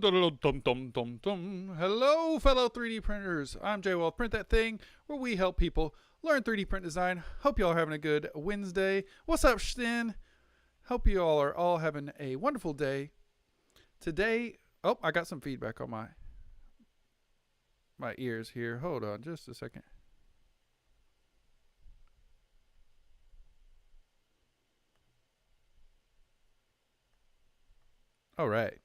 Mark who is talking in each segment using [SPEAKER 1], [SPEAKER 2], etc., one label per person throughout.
[SPEAKER 1] Hello, fellow 3D printers. I'm Jay Wealth, Print That Thing, where we help people learn 3D print design. Hope you all are having a good Wednesday. What's up, Stin? Hope you all are having a wonderful day. Today, I got some feedback on my ears here. Hold on just a second. All right.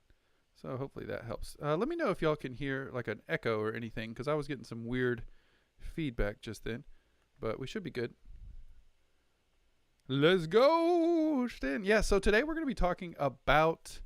[SPEAKER 1] So hopefully that helps. Let me know if y'all can hear like an echo or anything, because I was getting some weird feedback just then. But we should be good. Let's go, Stin. Yeah, so today we're going to be talking about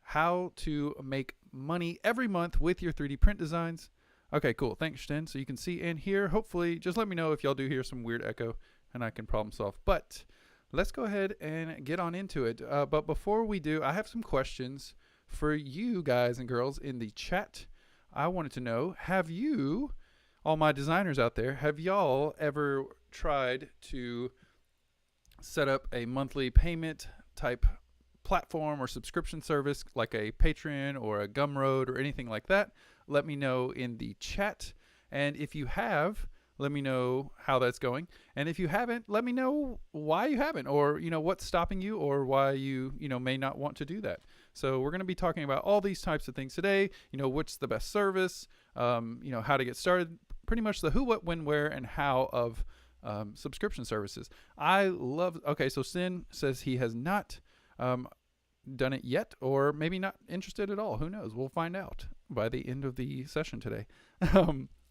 [SPEAKER 1] how to make money every month with your 3D print designs. Okay, cool. Thanks, Stin. So you can see and hear. Hopefully, just let me know if y'all do hear some weird echo and I can problem solve. But let's go ahead and get on into it. But before we do, I have some questions for you guys and girls in the chat. I wanted to know, have you, all my designers out there, have y'all ever tried to set up a monthly payment type platform or subscription service like a Patreon or a Gumroad or anything like that? Let me know in the chat. And if you have, let me know how that's going. And if you haven't, let me know why you haven't, or what's stopping you, or why you may not want to do that. So we're going to be talking about all these types of things today. What's the best service, how to get started, pretty much the who, what, when, where, and how of subscription services. Okay, so Sin says he has not done it yet, or maybe not interested at all. Who knows? We'll find out by the end of the session today.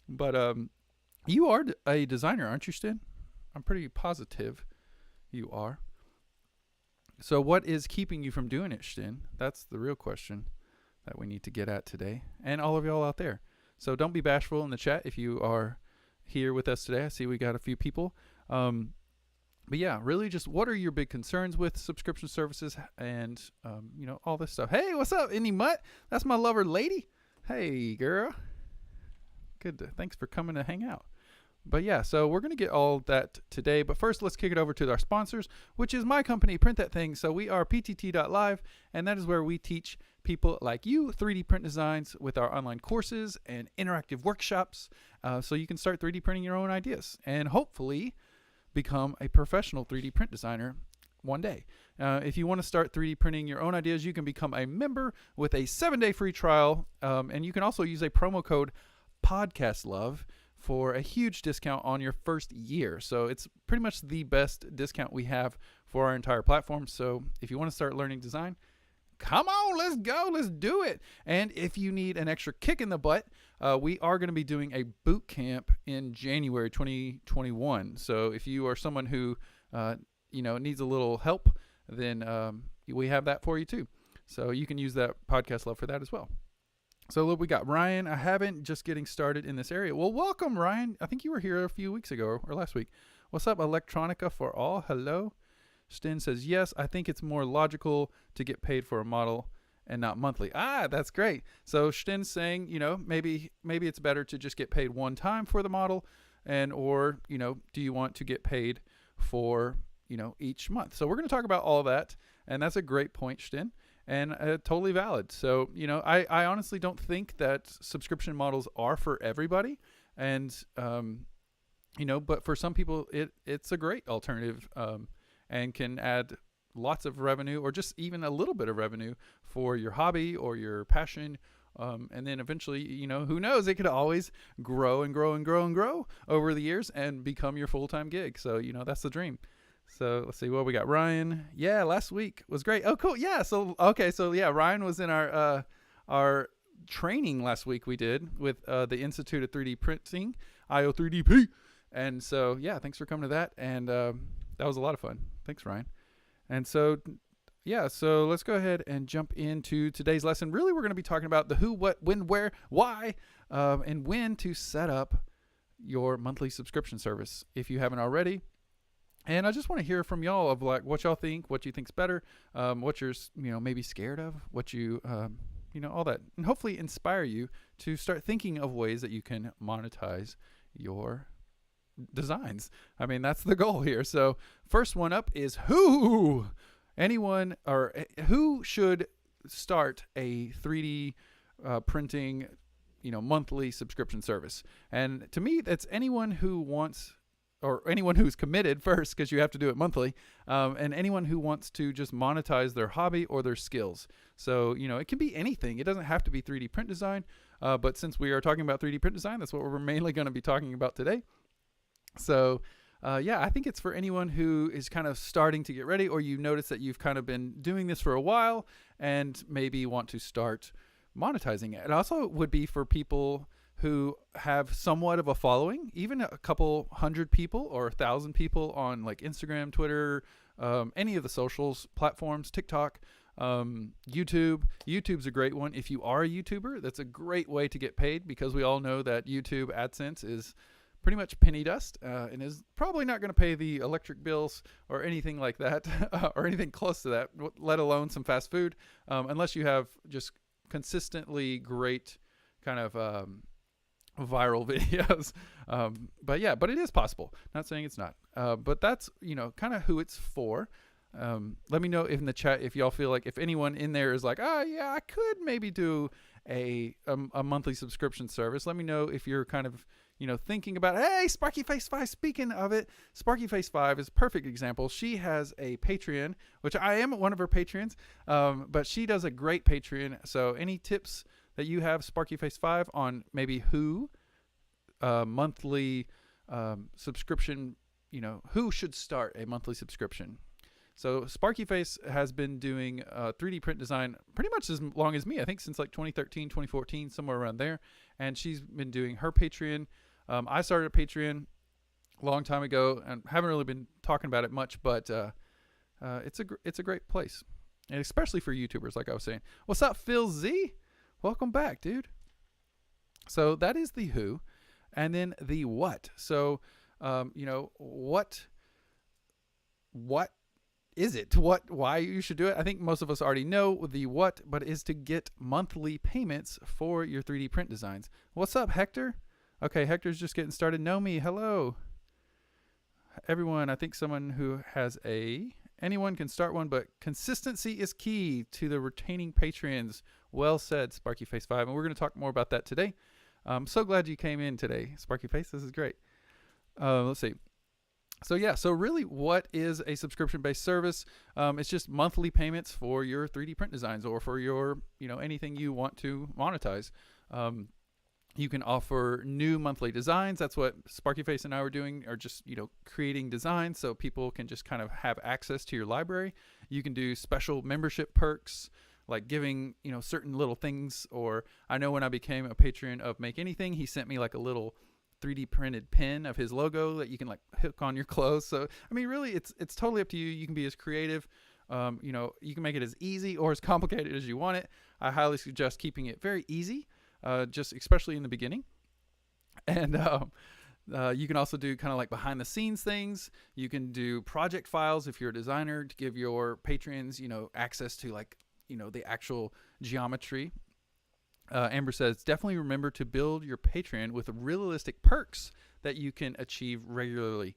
[SPEAKER 1] But you are a designer, aren't you, Stin? I'm pretty positive you are. So what is keeping you from doing it, Stin? That's the real question that we need to get at today. And all of y'all out there. So don't be bashful in the chat if you are here with us today. I see we got a few people. But yeah, really just what are your big concerns with subscription services and, all this stuff. Hey, what's up, Indy Mutt? That's my lover lady. Hey, girl. Good. Thanks for coming to hang out. But yeah, so we're going to get all that today. But first, let's kick it over to our sponsors, which is my company, Print That Thing. So we are PTT.LIVE, and that is where we teach people like you 3D print designs with our online courses and interactive workshops. So you can start 3D printing your own ideas and hopefully become a professional 3D print designer one day. If you want to start 3D printing your own ideas, you can become a member with a 7-day free trial. And you can also use a promo code PODCASTLOVE for a huge discount on your first year. So it's pretty much the best discount we have for our entire platform. So if you want to start learning design, come on, let's go, let's do it. And if you need an extra kick in the butt, we are going to be doing a boot camp in January 2021. So if you are someone who needs a little help, then we have that for you too. So you can use that podcast love for that as well. So look, we got Ryan. I haven't just getting started in this area. Well, welcome, Ryan. I think you were here a few weeks ago or last week. What's up, Electronica for all? Hello. Stin says, yes, I think it's more logical to get paid for a model and not monthly. That's great. So Stin's saying, maybe it's better to just get paid one time for the model, or do you want to get paid for, each month? So we're going to talk about all that, and that's a great point, Stin. And totally valid. So, I honestly don't think that subscription models are for everybody. And, but for some people, it's a great alternative and can add lots of revenue, or just even a little bit of revenue for your hobby or your passion. And then eventually, who knows, it could always grow and grow and grow and grow over the years and become your full-time gig. So, that's the dream. So let's see what we got. Ryan. Yeah, last week was great. Oh, cool. Yeah. So, okay. So yeah, Ryan was in our training last week we did with the Institute of 3D Printing, IO3DP. And so, yeah, thanks for coming to that. And that was a lot of fun. Thanks, Ryan. And so, yeah, so let's go ahead and jump into today's lesson. Really, we're going to be talking about the who, what, when, where, why, and when to set up your monthly subscription service if you haven't already. And I just want to hear from y'all of like what y'all think, what you think's better, what you're maybe scared of, what you all that, and hopefully inspire you to start thinking of ways that you can monetize your designs. I mean, that's the goal here. So first one up is who should start a 3D printing, monthly subscription service. And to me, that's anyone who wants, or anyone who's committed first, because you have to do it monthly, and anyone who wants to just monetize their hobby or their skills. So, it can be anything. It doesn't have to be 3D print design, but since we are talking about 3D print design, that's what we're mainly going to be talking about today. So, I think it's for anyone who is kind of starting to get ready, or you notice that you've kind of been doing this for a while and maybe want to start monetizing it. It also would be for people who have somewhat of a following, even a couple hundred people or 1,000 people on like Instagram, Twitter, any of the socials platforms, TikTok, YouTube. YouTube's a great one. If you are a YouTuber, that's a great way to get paid, because we all know that YouTube AdSense is pretty much penny dust, and is probably not going to pay the electric bills or anything like that, or anything close to that, let alone some fast food, unless you have just consistently great kind of viral videos. But it is possible. Not saying it's not. But that's, kind of who it's for. Let me know in the chat if y'all feel like, if anyone in there is like, I could maybe do a monthly subscription service. Let me know if you're kind of, thinking about, hey, Sparky Face 5, speaking of it, Sparky Face 5 is a perfect example. She has a Patreon, which I am one of her Patreons, but she does a great Patreon. So any tips that you have, Sparky Face 5, on maybe who monthly subscription, who should start a monthly subscription. So Sparky Face has been doing 3D print design pretty much as long as me, I think since like 2013, 2014, somewhere around there. And she's been doing her Patreon. I started a Patreon a long time ago and haven't really been talking about it much, but it's a great place. And especially for YouTubers, like I was saying. What's up, Phil Z? Welcome back, dude. So that is the who. And then the what. So, what is it? Why you should do it? I think most of us already know the what, but is to get monthly payments for your 3D print designs. What's up, Hector? Okay, Hector's just getting started. Nomi, hello. Everyone, I think someone who has anyone can start one, but consistency is key to the retaining Patreons. Well said, Sparky Face 5. And we're going to talk more about that today. I'm so glad you came in today, Sparky Face. This is great. Let's see. So really, what is a subscription-based service? It's just monthly payments for your 3D print designs, or for your, anything you want to monetize. You can offer new monthly designs. That's what Sparky Face and I were doing, or just, creating designs so people can just kind of have access to your library. You can do special membership perks, like giving, certain little things. Or I know when I became a patron of Make Anything, he sent me like a little 3D printed pin of his logo that you can like hook on your clothes. So, I mean, really, it's totally up to you. You can be as creative. You can make it as easy or as complicated as you want it. I highly suggest keeping it very easy, just especially in the beginning. And you can also do kind of like behind the scenes things. You can do project files if you're a designer, to give your patrons, access to like, the actual geometry. Amber says, definitely remember to build your Patreon with realistic perks that you can achieve regularly.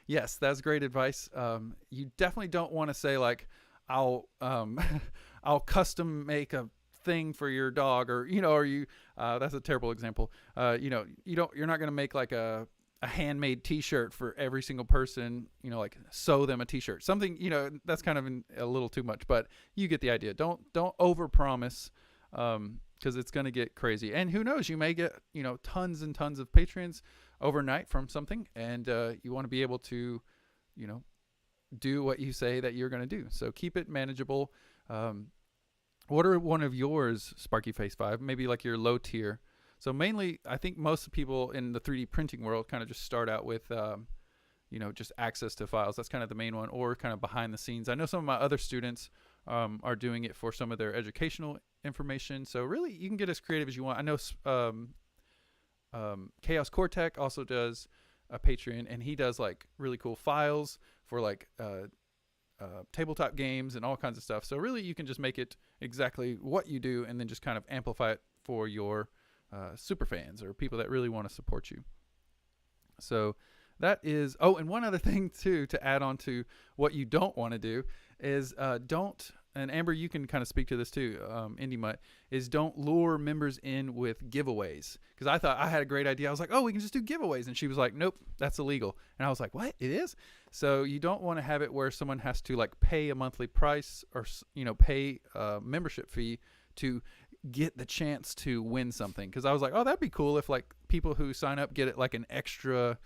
[SPEAKER 1] Yes, that's great advice. You definitely don't want to say like, I'll custom make a thing for your dog, or that's a terrible example. You're not going to make like a handmade t-shirt for every single person, like sew them a t-shirt, something, that's kind of a little too much, but you get the idea. Don't overpromise, because it's going to get crazy. And who knows, you may get, tons and tons of patrons overnight from something, and you want to be able to, do what you say that you're going to do. So keep it manageable. What are one of yours, Sparky Face 5? Maybe like your low tier. So mainly, I think most people in the 3D printing world kind of just start out with, just access to files. That's kind of the main one, or kind of behind the scenes. I know some of my other students are doing it for some of their educational information. So really, you can get as creative as you want. I know Chaos Cortec also does a Patreon, and he does like really cool files for like tabletop games and all kinds of stuff. So really, you can just make it exactly what you do, and then just kind of amplify it for your super fans or people that really want to support you. So that is, and one other thing too, to add on to what you don't want to do is don't and Amber, you can kind of speak to this too, Indie Mutt, is don't lure members in with giveaways. Because I thought I had a great idea. I was like, oh, we can just do giveaways. And she was like, nope, that's illegal. And I was like, what? It is? So you don't want to have it where someone has to like pay a monthly price or, pay a membership fee to get the chance to win something. Because I was like, oh, that'd be cool if like people who sign up get it like an extra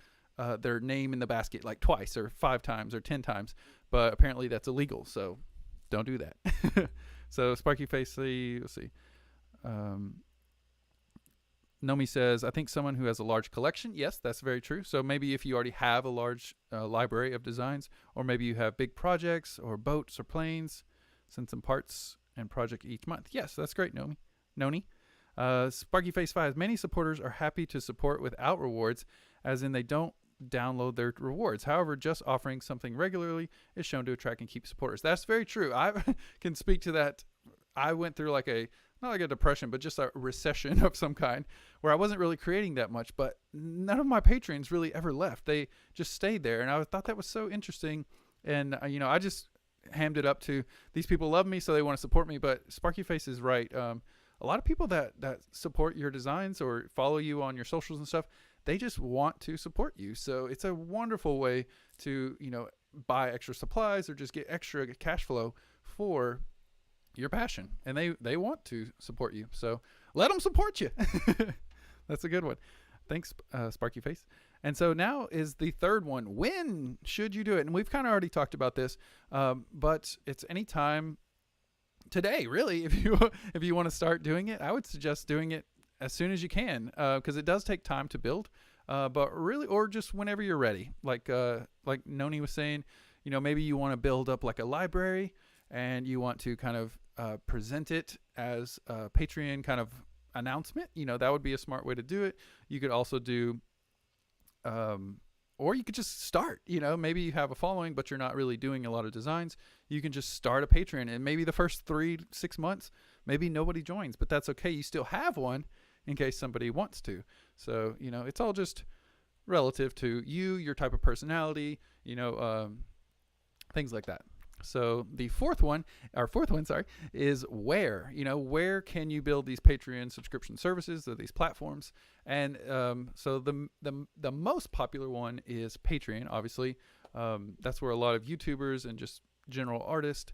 [SPEAKER 1] their name in the basket like twice or 5 times or 10 times. But apparently that's illegal. So don't do that. So Sparky Face, let's see. Nomi says, I think someone who has a large collection. Yes, that's very true. So maybe if you already have a large library of designs, or maybe you have big projects or boats or planes, send some parts and project each month. Yes, that's great, Noni. Sparky Face 5, many supporters are happy to support without rewards, as in they don't download their rewards. However, just offering something regularly is shown to attract and keep supporters. That's very true. I can speak to that. I went through like not like a depression, but just a recession of some kind where I wasn't really creating that much, but none of my patrons really ever left. They just stayed there. And I thought that was so interesting. And, I just hammed it up to these people love me, so they want to support me. But Sparky Face is right. A lot of people that support your designs or follow you on your socials and stuff, they just want to support you. So it's a wonderful way to, buy extra supplies or just get extra cash flow for your passion. And they want to support you. So let them support you. That's a good one. Thanks, Sparky Face. And so now is the third one. When should you do it? And we've kind of already talked about this, but it's anytime today, really. If you want to start doing it, I would suggest doing it as soon as you can, because it does take time to build, but really, or just whenever you're ready. Like Noni was saying, maybe you want to build up like a library and you want to kind of present it as a Patreon kind of announcement. That would be a smart way to do it. You could also do, or you could just start, maybe you have a following, but you're not really doing a lot of designs. You can just start a Patreon, and maybe the first 3-6 months, maybe nobody joins, but that's okay. You still have one in case somebody wants to. So, it's all just relative to you, your type of personality, things like that. So the fourth one, is where. Where can you build these Patreon subscription services or these platforms? And so the most popular one is Patreon, obviously. That's where a lot of YouTubers and just general artists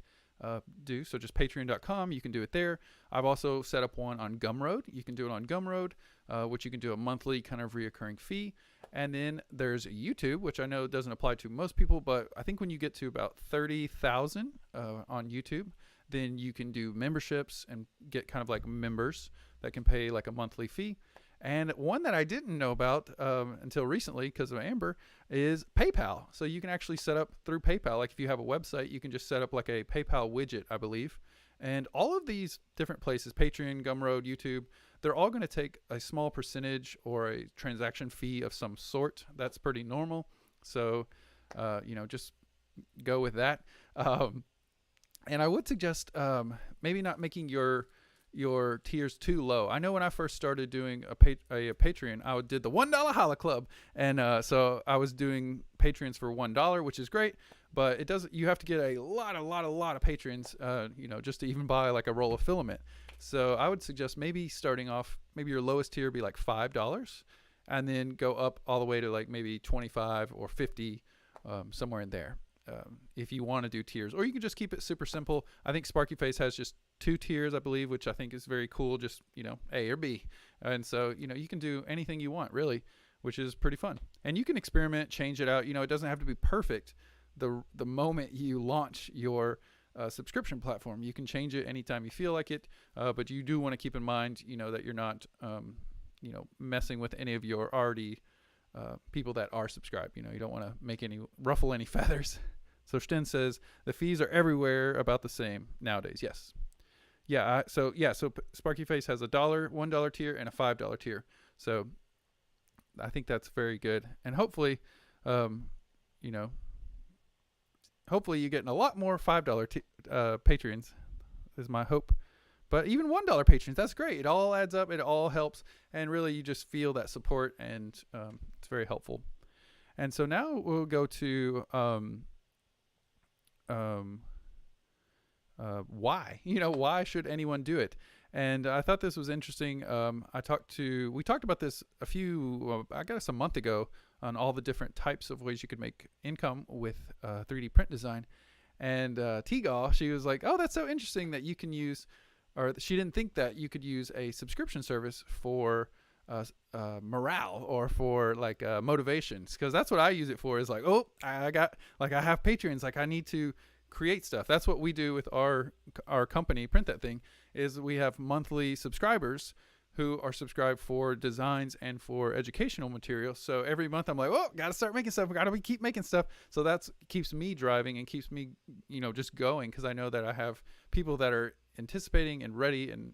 [SPEAKER 1] do. So just patreon.com, you can do it there. I've also set up one on Gumroad. You can do it on Gumroad, which you can do a monthly kind of reoccurring fee. And then there's YouTube, which I know doesn't apply to most people, but I think when you get to about 30,000 on YouTube, then you can do memberships and get kind of like members that can pay like a monthly fee. And one that I didn't know about until recently because of Amber is PayPal. So you can actually set up through PayPal. Like if you have a website, you can just set up like a PayPal widget, I believe. And all of these different places, Patreon, Gumroad, YouTube, they're all going to take a small percentage or a transaction fee of some sort. That's pretty normal. So, just go with that. And I would suggest maybe not making your tiers too low. I know when I first started doing a Patreon, I did the $1 Holla Club. And so I was doing Patreons for $1, which is great. But it doesn't. You have to get a lot of patrons, just to even buy like a roll of filament. So I would suggest maybe starting off, maybe your lowest tier be like $5, and then go up all the way to like maybe 25 or 50, somewhere in there. If you want to do tiers, or you can just keep it super simple. I think Sparky Face has just 2 tiers, I believe, which I think is very cool. Just A or B, and so you can do anything you want really, which is pretty fun. And you can experiment, change it out. It doesn't have to be perfect. The moment you launch your subscription platform, you can change it anytime you feel like it, but you do want to keep in mind that you're not messing with any of your already people that are subscribed. You don't want to ruffle any feathers. So Sten says the fees are everywhere about the same nowadays. Yes. Yeah. So Sparky Face has $1 tier and a $5 tier. So I think that's very good. And hopefully, hopefully you're getting a lot more $5 Patreons is my hope. But even $1 patrons, that's great. It all adds up. It all helps. And really, you just feel that support, and it's very helpful. And so now we'll go to why. Why should anyone do it? And I thought this was interesting. We talked about this I guess a month ago, on all the different types of ways you could make income with 3D print design. And Teagal, she was like, "Oh, that's so interesting that you can use," or she didn't think that you could use a subscription service for morale or for like motivations, because that's what I use it for. Is like, oh, I have Patreons, like I need to create stuff. That's what we do with our company, Print That Thing, is we have monthly subscribers who are subscribed for designs and for educational material. So every month I'm like, oh, gotta start making stuff. Gotta keep making stuff. So that's keeps me driving and keeps me, just going, because I know that I have people that are anticipating and ready and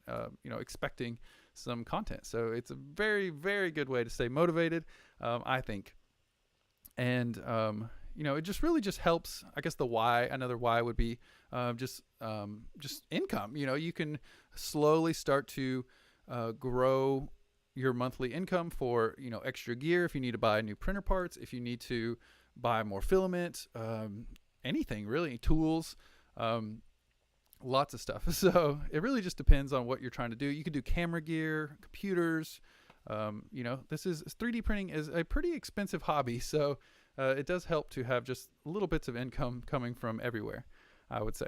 [SPEAKER 1] expecting some content. So it's a very, very good way to stay motivated, I think. And it just really just helps. I guess another why would be just income. You can slowly start to grow your monthly income for extra gear, if you need to buy new printer parts, if you need to buy more filament, anything really, tools, lots of stuff. So it really just depends on what you're trying to do. You could do camera gear, computers. 3D printing is a pretty expensive hobby, so it does help to have just little bits of income coming from everywhere, I would say.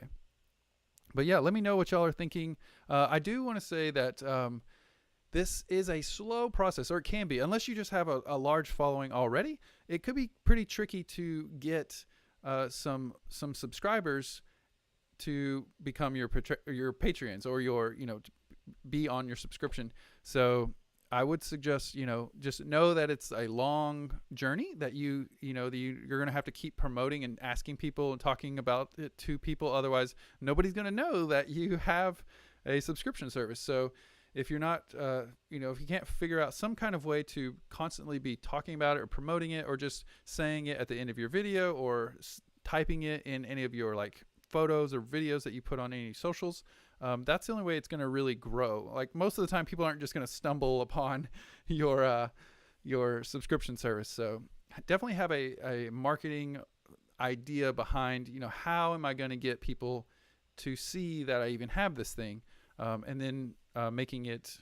[SPEAKER 1] But yeah, let me know what y'all are thinking. I do want to say that this is a slow process, or it can be, unless you just have a large following already. It could be pretty tricky to get some subscribers to become your Patreons, or your be on your subscription. So I would suggest just know that it's a long journey, that you're going to have to keep promoting and asking people and talking about it to people. Otherwise, nobody's going to know that you have a subscription service. So if you're not, if you can't figure out some kind of way to constantly be talking about it or promoting it, or just saying it at the end of your video, or typing it in any of your like photos or videos that you put on any socials, that's the only way it's going to really grow. Like most of the time, people aren't just going to stumble upon your subscription service. So definitely have a marketing idea behind, how am I going to get people to see that I even have this thing, and then making it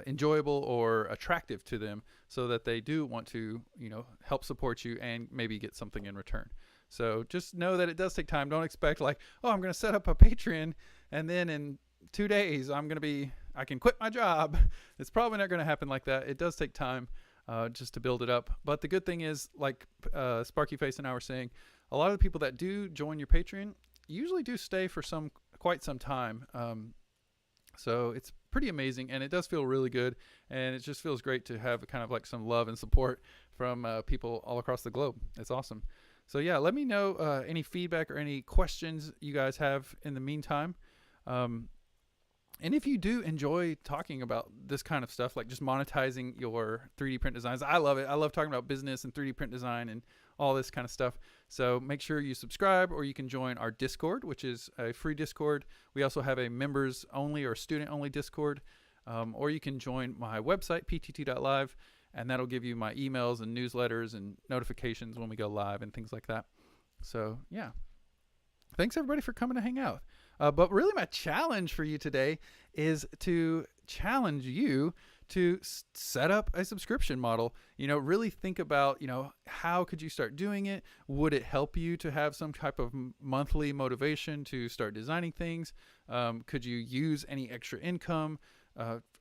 [SPEAKER 1] enjoyable or attractive to them, so that they do want to help support you and maybe get something in return. So just know that it does take time. Don't expect like, oh, I'm going to set up a Patreon and then in 2 days I can quit my job. It's probably not going to happen like that. It does take time just to build it up. But the good thing is, like Sparky Face and I were saying, a lot of the people that do join your Patreon usually do stay for quite some time. So it's pretty amazing, and it does feel really good, and it just feels great to have kind of like some love and support from people all across the globe. It's awesome. So yeah, let me know any feedback or any questions you guys have in the meantime. And if you do enjoy talking about this kind of stuff, like just monetizing your 3D print designs, I love it. I love talking about business and 3D print design and all this kind of stuff. So make sure you subscribe, or you can join our Discord, which is a free Discord. We also have a members only or student only Discord, or you can join my website, PTT.LIVE, and that'll give you my emails and newsletters and notifications when we go live and things like that. So yeah, thanks everybody for coming to hang out. But really my challenge for you today is to challenge you to set up a subscription model. Really think about, how could you start doing it? Would it help you to have some type of monthly motivation to start designing things? Could you use any extra income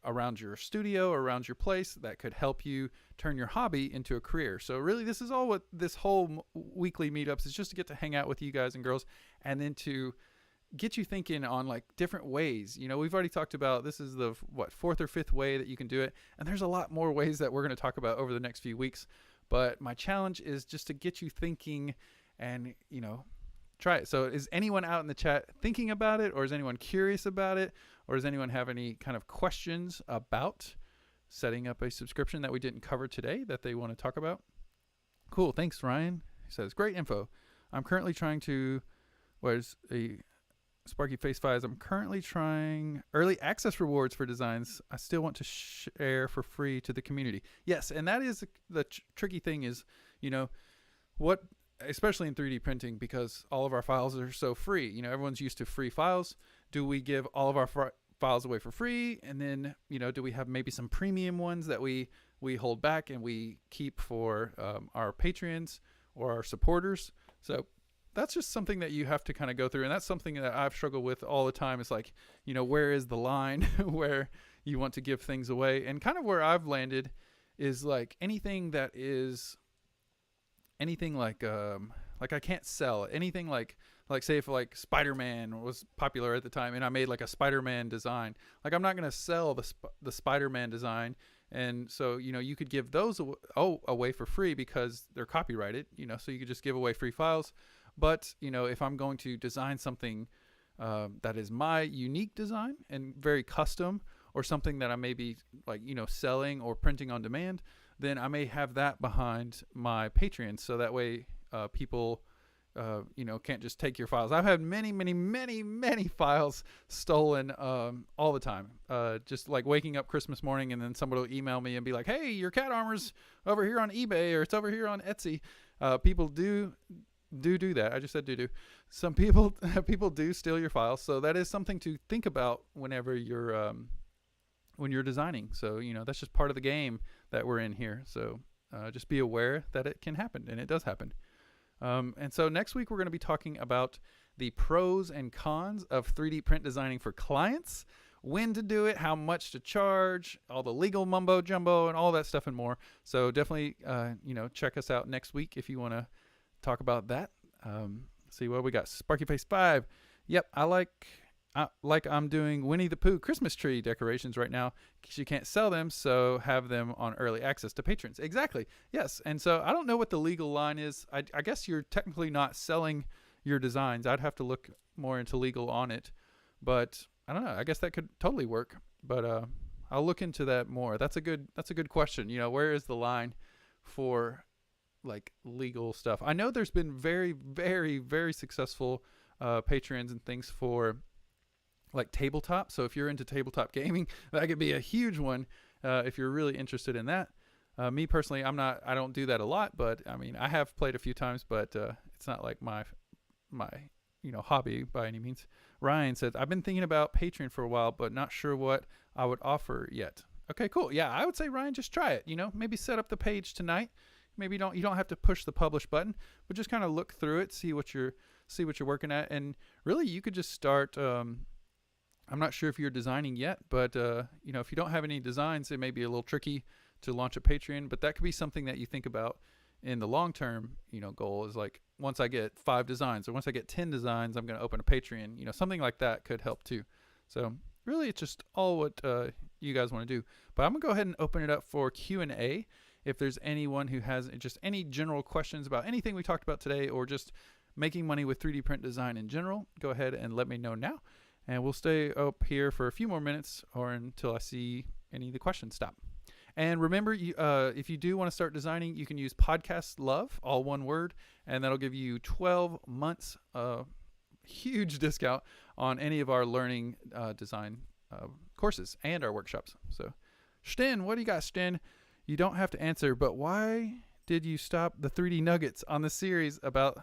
[SPEAKER 1] around your studio or around your place that could help you turn your hobby into a career? So really, this is all what this whole weekly meetups is, just to get to hang out with you guys and girls, and then to get you thinking on like different ways. We've already talked about, this is the fourth or fifth way that you can do it, and there's a lot more ways that we're going to talk about over the next few weeks. But my challenge is just to get you thinking and try it. So is anyone out in the chat thinking about it, or is anyone curious about it, or does anyone have any kind of questions about setting up a subscription that we didn't cover today that they want to talk about? Cool, thanks Ryan. He says, great info. I'm currently trying to, Sparky Face Fives, I'm currently trying early access rewards for designs I still want to share for free to the community. Yes, and that is the tricky thing is, what especially in 3D printing, because all of our files are so free. You know, everyone's used to free files. Do we give all of our files away for free? And then, you know, do we have maybe some premium ones that we hold back and we keep for our patrons or our supporters? So that's just something that you have to kind of go through. And that's something that I've struggled with all the time. It's like, you know, where is the line where you want to give things away? And kind of where I've landed is like anything that is anything like I can't sell it. Anything like say if like Spider-Man was popular at the time and I made like a Spider-Man design, like I'm not going to sell the Spider-Man design. And so, you know, you could give those away for free because they're copyrighted, you know, so you could just give away free files. But, you know, if I'm going to design something that is my unique design and very custom, or something that I may be like, you know, selling or printing on demand, then I may have that behind my Patreon. So that way people, you know, can't just take your files. I've had many files stolen all the time. Just like waking up Christmas morning and then somebody will email me and be like, hey, your cat armor's over here on eBay or it's over here on Etsy. People do that. I just said do. Some people do steal your files. So that is something to think about whenever you're when you're designing. So, you know, that's just part of the game that we're in here. So just be aware that it can happen, and it does happen. And so next week we're going to be talking about the pros and cons of 3D print designing for clients, when to do it, how much to charge, all the legal mumbo jumbo and all that stuff and more. So definitely, you know, check us out next week if you want to talk about that. See what we got. Sparky Face 5. Yep, I like I'm doing Winnie the Pooh Christmas tree decorations right now because you can't sell them, so have them on early access to patrons. Exactly. Yes. And so I don't know what the legal line is. I guess you're technically not selling your designs. I'd have to look more into legal on it, but I don't know. I guess that could totally work, but I'll look into that more. That's a good question. You know, where is the line for like legal stuff? I know there's been very successful patrons and things for like tabletop. So if you're into tabletop gaming, that could be a huge one if you're really interested in that. Me personally, I don't do that a lot, but I mean, I have played a few times, but it's not like my you know, hobby by any means. Ryan said, I've been thinking about Patreon for a while, but not sure what I would offer yet. Okay, cool. Yeah, I would say, Ryan, just try it. You know, maybe set up the page tonight. Maybe you don't have to push the publish button, but just kind of look through it, see what you're working at, and really you could just start. I'm not sure if you're designing yet, but you know, if you don't have any designs, it may be a little tricky to launch a Patreon, but that could be something that you think about in the long-term, you know, goal is like, once I get 5 designs or once I get 10 designs, I'm going to open a Patreon, you know, something like that could help too. So really it's just all what you guys want to do, but I'm gonna go ahead and open it up for Q&A. If there's anyone who has just any general questions about anything we talked about today, or just making money with 3D print design in general, go ahead and let me know now. And we'll stay up here for a few more minutes or until I see any of the questions stop. And remember, if you do want to start designing, you can use PTT.LIVE, all one word, and that'll give you 12 months, huge discount on any of our learning design courses and our workshops. So, Sten, what do you got, Sten? You don't have to answer, but why did you stop the 3D nuggets on the series about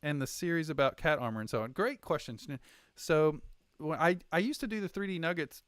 [SPEAKER 1] cat armor and so on? Great question, Sten. So when I used to do the 3D nuggets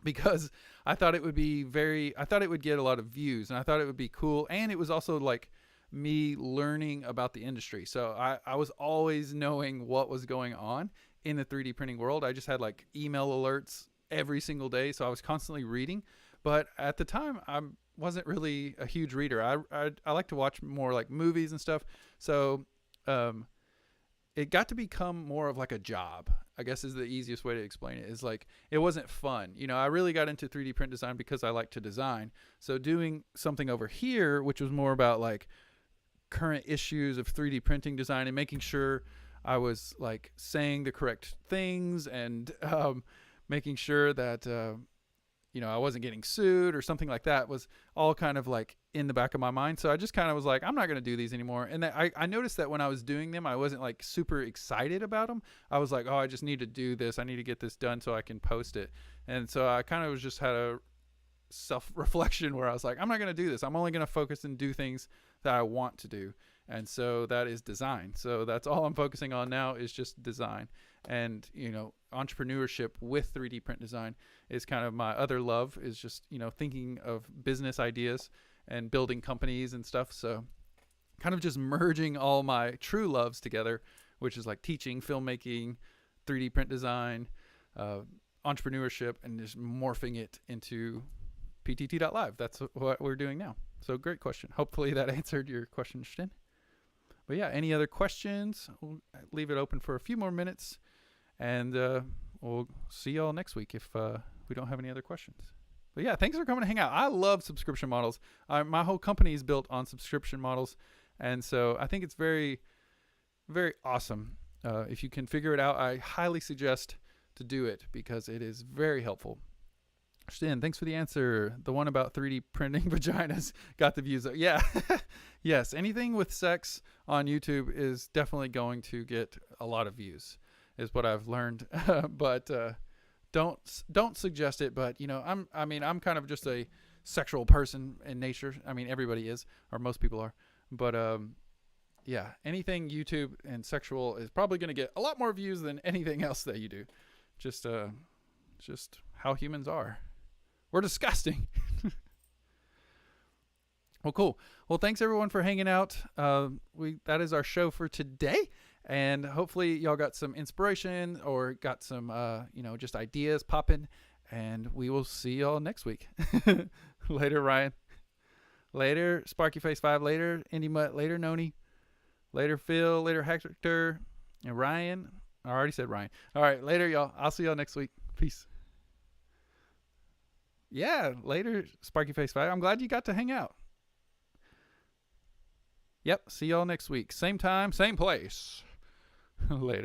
[SPEAKER 1] because I thought it would get a lot of views, and I thought it would be cool, and it was also like me learning about the industry. So I was always knowing what was going on in the 3D printing world. I just had like email alerts every single day, so I was constantly reading. But at the time, I wasn't really a huge reader. I like to watch more like movies and stuff. So it got to become more of like a job, I guess is the easiest way to explain it. Is like, it wasn't fun. You know, I really got into 3D print design because I like to design. So doing something over here, which was more about like current issues of 3D printing design and making sure I was like saying the correct things and making sure that, you know, I wasn't getting sued or something like that, was all kind of like in the back of my mind. So I just kind of was like, I'm not going to do these anymore. And I noticed that when I was doing them, I wasn't like super excited about them. I was like, oh, I just need to do this. I need to get this done so I can post it. And so I kind of was just had a self-reflection where I was like, I'm not going to do this. I'm only going to focus and do things that I want to do. And so that is design. So that's all I'm focusing on now is just design. And, you know, entrepreneurship with 3D print design is kind of my other love, is just, you know, thinking of business ideas and building companies and stuff. So kind of just merging all my true loves together, which is like teaching, filmmaking, 3D print design, entrepreneurship, and just morphing it into PTT.LIVE. That's what we're doing now. So great question. Hopefully that answered your question, Stin. But yeah, any other questions? We'll leave it open for a few more minutes, and we'll see y'all next week if we don't have any other questions. But yeah, thanks for coming to hang out. I love subscription models. My whole company is built on subscription models, and so I think it's very, very awesome. If you can figure it out, I highly suggest to do it because it is very helpful. Stin, thanks for the answer. The one about 3D printing vaginas got the views. Yeah. Yes. Anything with sex on YouTube is definitely going to get a lot of views, is what I've learned. But don't suggest it. But you know, I'm kind of just a sexual person in nature. I mean, everybody is, or most people are. But yeah, anything YouTube and sexual is probably going to get a lot more views than anything else that you do. Just how humans are. We're disgusting. Well, cool. Well, thanks everyone for hanging out. That is our show for today, and hopefully y'all got some inspiration or got some just ideas popping, and we will see y'all next week. Later, Ryan. Later, SparkyFace5. Later, Indie Mutt. Later, Noni. Later, Phil. Later, Hector. And Ryan. I already said Ryan. All right, later, y'all. I'll see y'all next week. Peace. Yeah, later, SparkyFace5. I'm glad you got to hang out. Yep, see y'all next week. Same time, same place. Later.